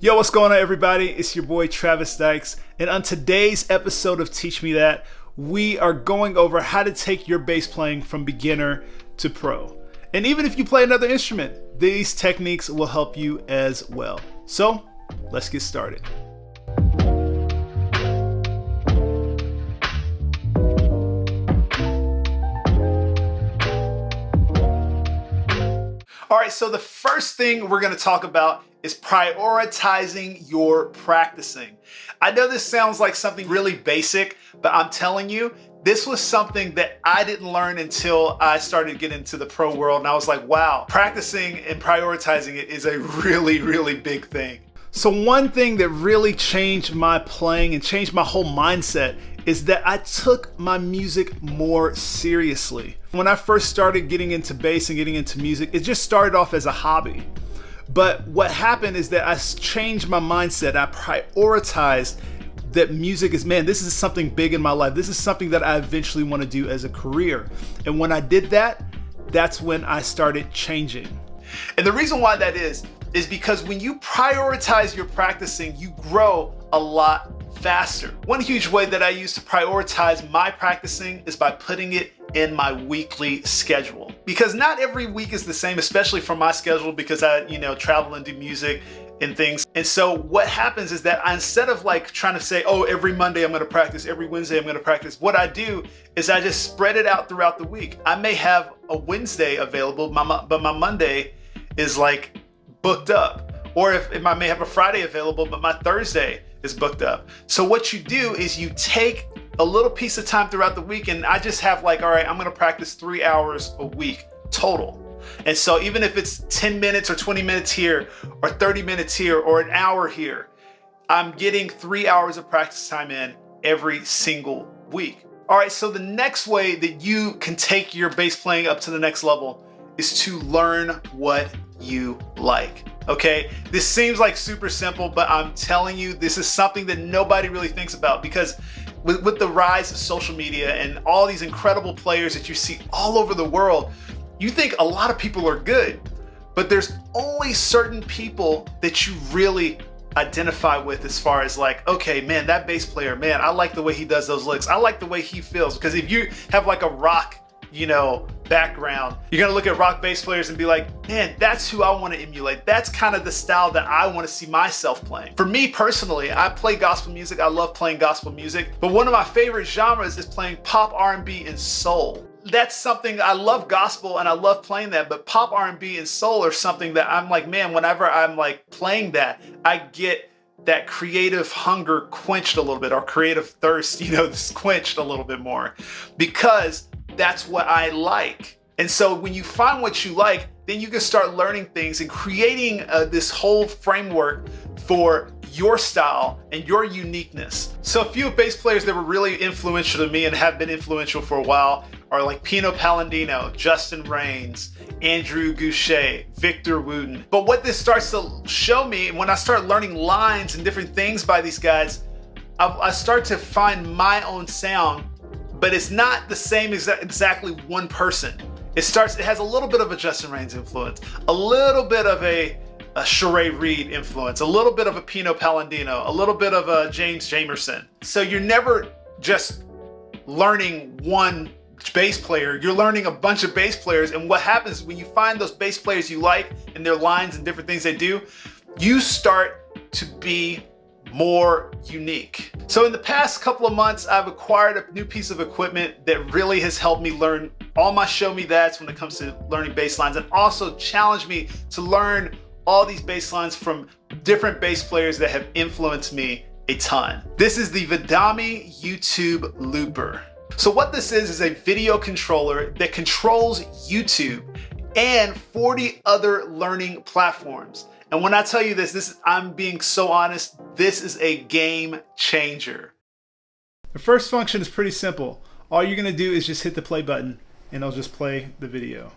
Yo, what's going on, everybody? It's your boy Travis Dykes, and on today's episode of Teach Me That, we are going over how to take your bass playing from beginner to pro. And even if you play another instrument, these techniques will help you as well. So, let's get started. All right, so the first thing we're going to talk about is prioritizing your practicing. I know this sounds like something really basic, but I'm telling you, this was something that I didn't learn until I started to get into the pro world. And I was like, wow, practicing and prioritizing it is a really, really big thing. So one thing that really changed my playing and changed my whole mindset is that I took my music more seriously. When I first started getting into bass and getting into music, it just started off as a hobby. But what happened is that I changed my mindset. I prioritized that music is, man, this is something big in my life. This is something that I eventually want to do as a career. And when I did that, that's when I started changing. And the reason why that is because when you prioritize your practicing, you grow a lot faster. One huge way that I use to prioritize my practicing is by putting it in my weekly schedule. Because not every week is the same, especially for my schedule, because I, travel and do music and things. And so what happens is that instead of like trying to say, oh, every Monday I'm going to practice, every Wednesday I'm going to practice, what I do is I just spread it out throughout the week. I may have a Wednesday available, but my Monday is like booked up. Or if I may have a Friday available, but my Thursday is booked up. So what you do is you take a little piece of time throughout the week, and I just have like, all right, I'm gonna practice 3 hours a week total. And so even if it's 10 minutes or 20 minutes here, or 30 minutes here, or an hour here, I'm getting 3 hours of practice time in every single week. All right, so the next way that you can take your bass playing up to the next level is to learn what you like. Okay, this seems like super simple, but I'm telling you, this is something that nobody really thinks about, because with the rise of social media and all these incredible players that you see all over the world, you think a lot of people are good, but there's only certain people that you really identify with as far as like, okay, man, that bass player, man, I like the way he does those licks. I like the way he feels. Because if you have like a rock background, you're gonna look at rock bass players and be like, man, that's who I want to emulate. That's kind of the style that I want to see myself playing. For me personally, I play gospel music. I love playing gospel music, but one of my favorite genres is playing pop, R&B, and soul. That's something I love. Gospel, and I love playing that, but pop, R&B, and soul are something that I'm like, man, whenever I'm like playing that, I get that creative hunger quenched a little bit, or creative thirst, quenched a little bit more, because that's what I like. And so when you find what you like, then you can start learning things and creating this whole framework for your style and your uniqueness. So a few bass players that were really influential to me and have been influential for a while are like Pino Palladino, Justin Raines, Andrew Goucher, Victor Wooten. But what this starts to show me, when I start learning lines and different things by these guys, I start to find my own sound. But it's not the same exactly one person. It has a little bit of a Justin Raines influence, a little bit of a Sheree Reed influence, a little bit of a Pino Palladino, a little bit of a James Jamerson. So you're never just learning one bass player, you're learning a bunch of bass players. And what happens when you find those bass players you like and their lines and different things they do, you start to be more unique. So in the past couple of months, I've acquired a new piece of equipment that really has helped me learn all my show me that's when it comes to learning bass lines, and also challenged me to learn all these bass lines from different bass players that have influenced me a ton. This is the Vidami YouTube Looper. So what this is a video controller that controls YouTube and 40 other learning platforms. And when I tell you this, I'm being so honest, this is a game changer. The first function is pretty simple. All you're gonna do is just hit the play button and it'll just play the video.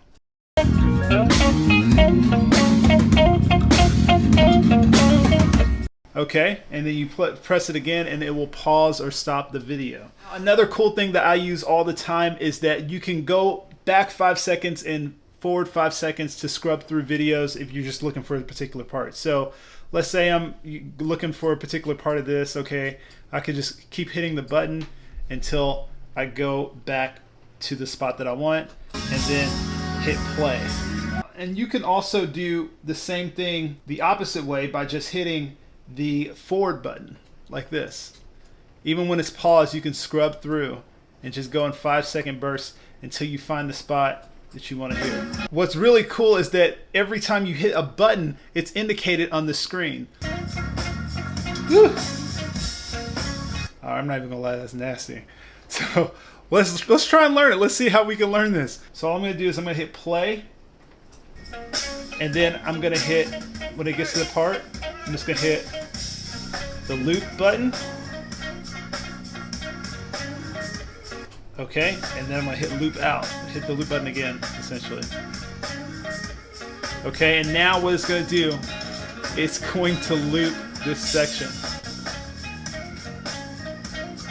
Okay, and then you press it again and it will pause or stop the video. Another cool thing that I use all the time is that you can go back 5 seconds and forward 5 seconds to scrub through videos if you're just looking for a particular part. So let's say I'm looking for a particular part of this. Okay, I could just keep hitting the button until I go back to the spot that I want, and then hit play. And you can also do the same thing the opposite way by just hitting the forward button like this. Even when it's paused, you can scrub through and just go in 5-second bursts until you find the spot that you want to hear. What's really cool is that every time you hit a button, it's indicated on the screen. Woo! Oh, I'm not even gonna lie, that's nasty. So let's try and learn it. Let's see how we can learn this. So all I'm gonna do is I'm gonna hit play, and then I'm gonna hit, when it gets to the part, I'm just gonna hit the loop button. Okay, and then I'm gonna hit loop out. Hit the loop button again, essentially. Okay, and now what it's gonna do, it's going to loop this section.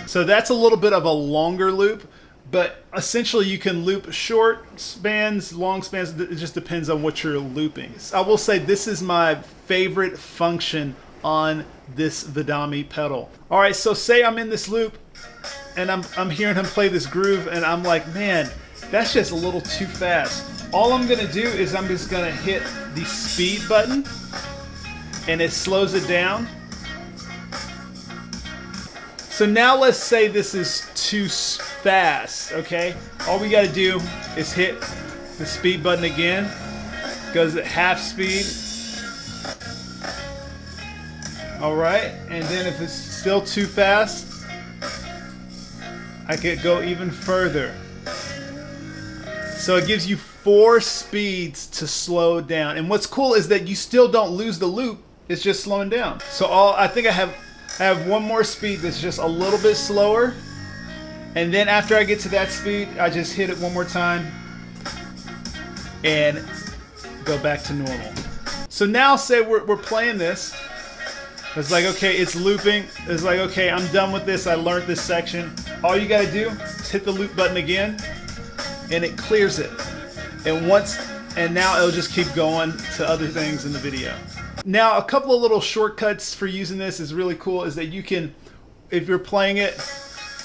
So that's a little bit of a longer loop, but essentially you can loop short spans, long spans. It just depends on what you're looping. I will say this is my favorite function on this Vidami pedal. All right, so say I'm in this loop and I'm hearing him play this groove, and I'm like, man, that's just a little too fast. All I'm gonna do is I'm just gonna hit the speed button, and it slows it down. So now let's say this is too fast, okay? All we gotta do is hit the speed button again. Goes at half speed. All right, and then if it's still too fast, I could go even further. So it gives you 4 speeds to slow down. And what's cool is that you still don't lose the loop, it's just slowing down. So I think I have one more speed that's just a little bit slower. And then after I get to that speed, I just hit it one more time and go back to normal. So now say we're playing this. It's like, okay, it's looping. It's like, okay, I'm done with this. I learned this section. All you gotta do is hit the loop button again, and it clears it. And now it'll just keep going to other things in the video. Now, a couple of little shortcuts for using this is really cool, is that you can, if you're playing it,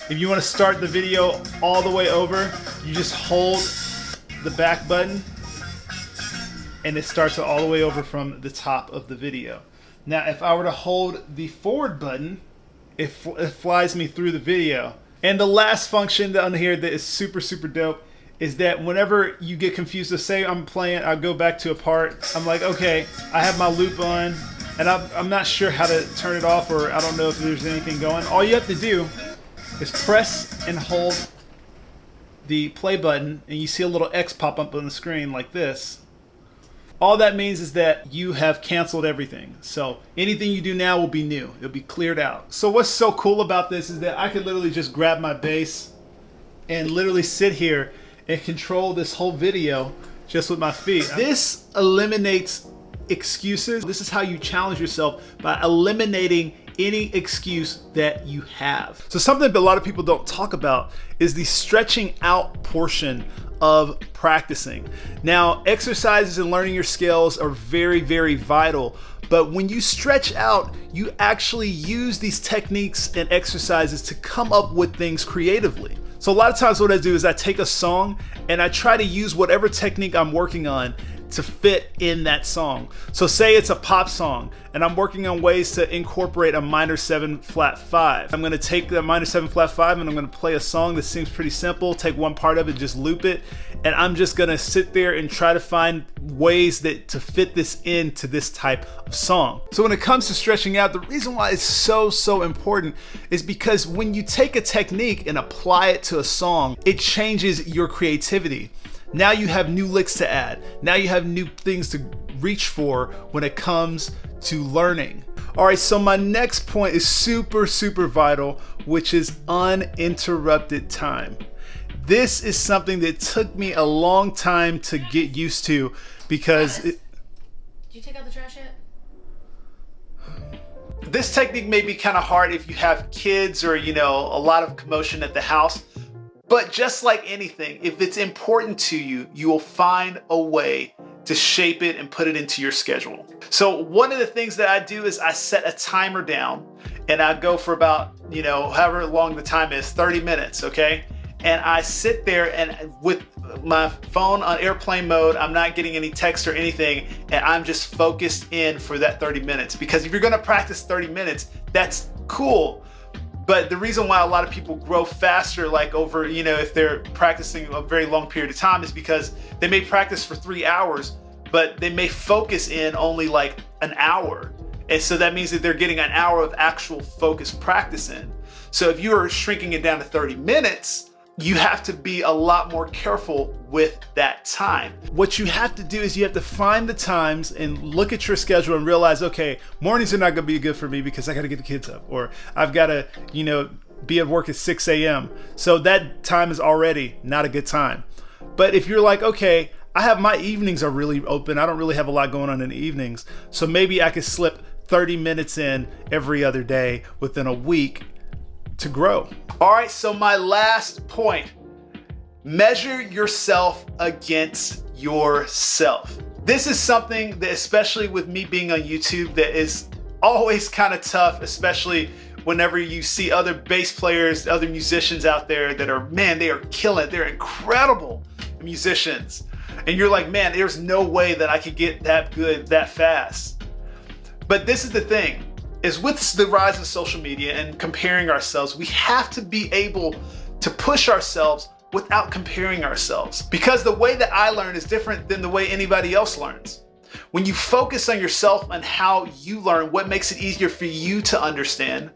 if you want to start the video all the way over, you just hold the back button and it starts it all the way over from the top of the video. Now, if I were to hold the forward button, it flies me through the video. And the last function that on here that is super, super dope is that whenever you get confused, so say I'm playing, I'll go back to a part, I'm like, okay, I have my loop on, and I'm not sure how to turn it off, or I don't know if there's anything going. All you have to do is press and hold the play button, and you see a little X pop up on the screen like this. All that means is that you have canceled everything. So anything you do now will be new. It'll be cleared out. So what's so cool about this is that I could literally just grab my bass and literally sit here and control this whole video just with my feet. This eliminates excuses. This is how you challenge yourself, by eliminating any excuse that you have. So something that a lot of people don't talk about is the stretching out portion of practicing. Now, exercises and learning your skills are very, very vital, but when you stretch out, you actually use these techniques and exercises to come up with things creatively. So a lot of times what I do is I take a song and I try to use whatever technique I'm working on to fit in that song. So say it's a pop song and I'm working on ways to incorporate a minor 7 flat 5. I'm gonna take the minor 7 flat 5 and I'm gonna play a song that seems pretty simple, take one part of it, just loop it, and I'm just gonna sit there and try to find ways that to fit this into this type of song. So when it comes to stretching out, the reason why it's so important is because when you take a technique and apply it to a song, it changes your creativity. Now you have new licks to add. Now you have new things to reach for when it comes to learning. All right, so my next point is super vital, which is uninterrupted time. This is something that took me a long time to get used to because Did you take out the trash yet? This technique may be kind of hard if you have kids or, a lot of commotion at the house. But just like anything, if it's important to you, you will find a way to shape it and put it into your schedule. So one of the things that I do is I set a timer down and I go for about, however long the time is, 30 minutes, okay? And I sit there and with my phone on airplane mode, I'm not getting any text or anything, and I'm just focused in for that 30 minutes. Because if you're gonna practice 30 minutes, that's cool. But the reason why a lot of people grow faster, like over, if they're practicing a very long period of time, is because they may practice for 3 hours, but they may focus in only like an hour. And so that means that they're getting an hour of actual focused practice in. So if you are shrinking it down to 30 minutes, you have to be a lot more careful with that time. What you have to do is you have to find the times and look at your schedule and realize, okay, mornings are not gonna be good for me because I gotta get the kids up, or I've gotta, be at work at 6 a.m. So that time is already not a good time. But if you're like, okay, I have my evenings are really open, I don't really have a lot going on in the evenings, so maybe I could slip 30 minutes in every other day within a week to grow. All right, so my last point, measure yourself against yourself. This is something that, especially with me being on YouTube, that is always kind of tough, especially whenever you see other bass players, other musicians out there that are, man, they are killing it. They're incredible musicians. And you're like, man, there's no way that I could get that good that fast. But this is the thing, is with the rise of social media and comparing ourselves, we have to be able to push ourselves without comparing ourselves. Because the way that I learn is different than the way anybody else learns. When you focus on yourself and how you learn, what makes it easier for you to understand,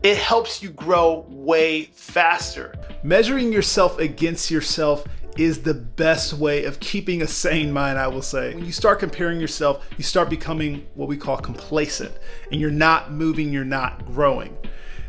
it helps you grow way faster. Measuring yourself against yourself is the best way of keeping a sane mind, I will say. When you start comparing yourself, you start becoming what we call complacent, and you're not moving, you're not growing.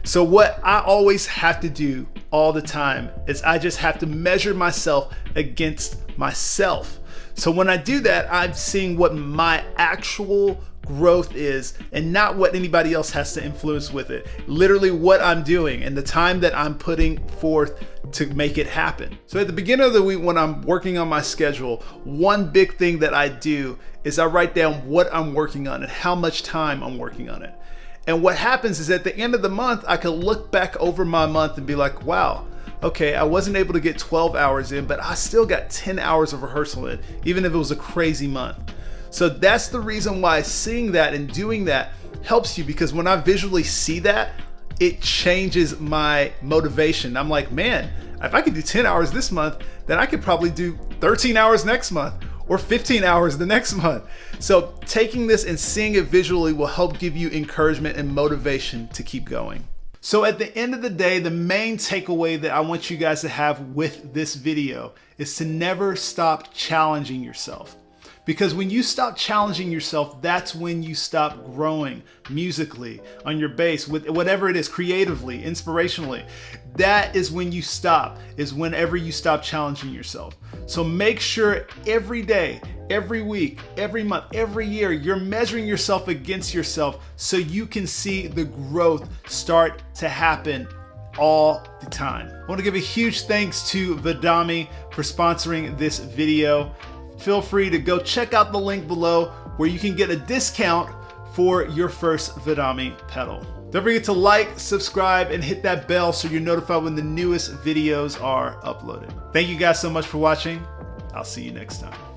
So what I always have to do all the time is I just have to measure myself against myself. So when I do that, I'm seeing what my actual growth is and not what anybody else has to influence with it. Literally what I'm doing and the time that I'm putting forth to make it happen. So at the beginning of the week, when I'm working on my schedule, one big thing that I do is I write down what I'm working on and how much time I'm working on it. And what happens is at the end of the month, I can look back over my month and be like, wow, okay, I wasn't able to get 12 hours in, but I still got 10 hours of rehearsal in, even if it was a crazy month. So that's the reason why seeing that and doing that helps you, because when I visually see that, it changes my motivation. I'm like, man, if I could do 10 hours this month, then I could probably do 13 hours next month or 15 hours the next month. So taking this and seeing it visually will help give you encouragement and motivation to keep going. So at the end of the day, the main takeaway that I want you guys to have with this video is to never stop challenging yourself. Because when you stop challenging yourself, that's when you stop growing musically, on your bass, with whatever it is, creatively, inspirationally. That is when you stop, is whenever you stop challenging yourself. So make sure every day, every week, every month, every year, you're measuring yourself against yourself so you can see the growth start to happen all the time. I want to give a huge thanks to Vidami for sponsoring this video. Feel free to go check out the link below where you can get a discount for your first Vidami pedal. Don't forget to like, subscribe, and hit that bell so you're notified when the newest videos are uploaded. Thank you guys so much for watching. I'll see you next time.